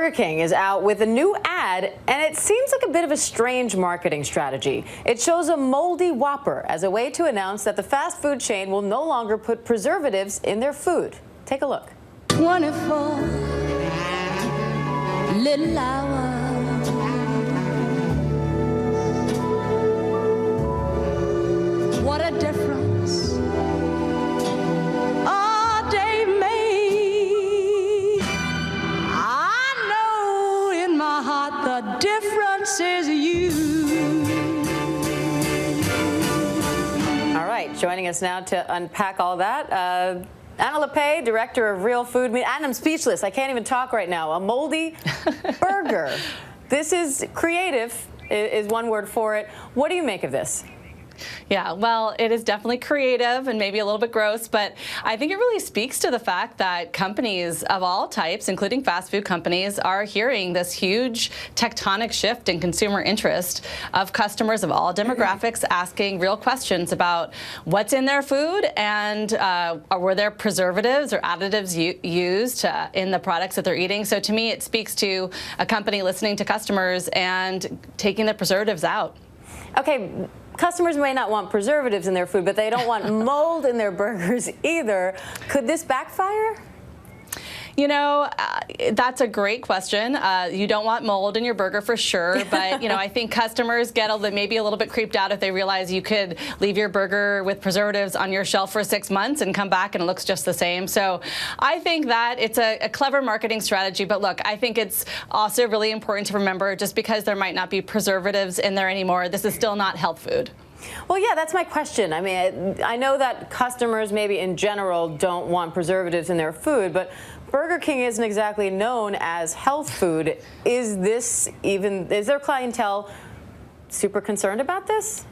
Burger King is out with a new ad, and it seems like a bit of a strange marketing strategy. It shows a moldy Whopper as a way to announce that the fast food chain will no longer put preservatives in their food. Take a look. 24 little hours, what a difference a day made. I know in my heart the difference is you. All right, joining us now to unpack all that, Anna LePay, director of Real Food Media. And I'm speechless. I can't even talk right now. A moldy burger. This is creative, is one word for it. What do you make of this? Yeah, well, it is definitely creative and maybe a little bit gross, but I think it really speaks to the fact that companies of all types, including fast food companies, are hearing this huge tectonic shift in consumer interest of customers of all demographics asking real questions about what's in their food and were there preservatives or additives used in the products that they're eating. So to me, it speaks to a company listening to customers and taking the preservatives out. Okay. Customers may not want preservatives in their food, but they don't want mold in their burgers either. Could this backfire? You know, that's a great question. You don't want mold in your burger for sure, but you know, I think customers get maybe a little bit creeped out if they realize you could leave your burger with preservatives on your shelf for 6 months and come back and it looks just the same. So I think that it's a clever marketing strategy, but look, I think it's also really important to remember just because there might not be preservatives in there anymore, this is still not health food. Well, yeah, that's my question. I mean, I know that customers maybe in general don't want preservatives in their food, but Burger King isn't exactly known as health food. Is their clientele super concerned about this?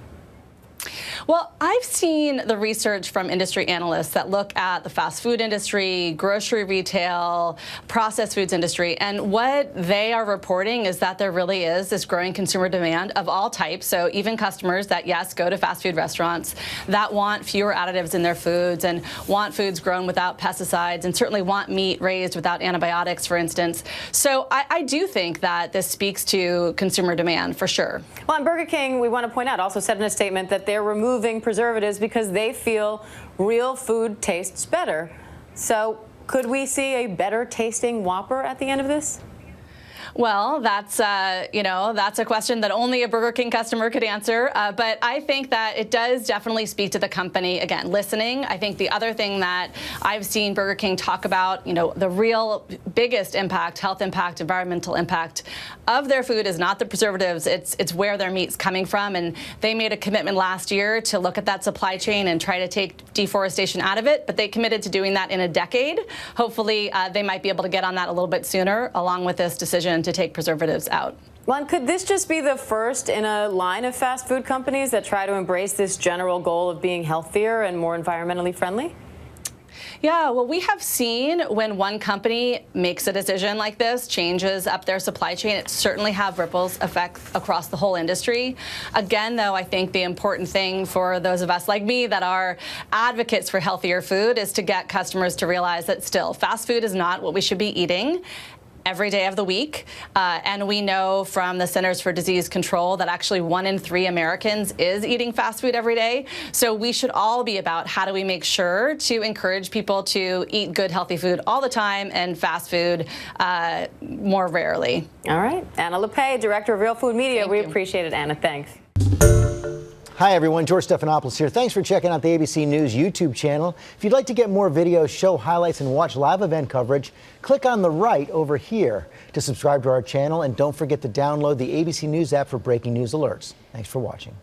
Well, I've seen the research from industry analysts that look at the fast food industry, grocery retail, processed foods industry, and what they are reporting is that there really is this growing consumer demand of all types. So even customers that, yes, go to fast food restaurants that want fewer additives in their foods and want foods grown without pesticides and certainly want meat raised without antibiotics, for instance. So I do think that this speaks to consumer demand for sure. Well, and Burger King, we want to point out, also said in a statement that they're removing preservatives because they feel real food tastes better. So could we see a better tasting Whopper at the end of this? Well, that's that's a question that only a Burger King customer could answer. But I think that it does definitely speak to the company, again, listening. I think the other thing that I've seen Burger King talk about, the real biggest impact, health impact, environmental impact of their food is not the preservatives. It's where their meat's coming from. And they made a commitment last year to look at that supply chain and try to take deforestation out of it. But they committed to doing that in a decade. Hopefully, they might be able to get on that a little bit sooner, along with this decision to take preservatives out. Well, and could this just be the first in a line of fast food companies that try to embrace this general goal of being healthier and more environmentally friendly? Yeah, well, we have seen when one company makes a decision like this, changes up their supply chain, it certainly have ripples effects across the whole industry. Again, though, I think the important thing for those of us like me that are advocates for healthier food is to get customers to realize that still fast food is not what we should be eating every day of the week. And we know from the Centers for Disease Control that actually 1 in 3 Americans is eating fast food every day. So we should all be about how do we make sure to encourage people to eat good, healthy food all the time and fast food more rarely. All right. Anna LePay, Director of Real Food Media. We appreciate it, Anna. Thanks. Hi, everyone. George Stephanopoulos here. Thanks for checking out the ABC News YouTube channel. If you'd like to get more videos, show highlights, and watch live event coverage, click on the right over here to subscribe to our channel. And don't forget to download the ABC News app for breaking news alerts. Thanks for watching.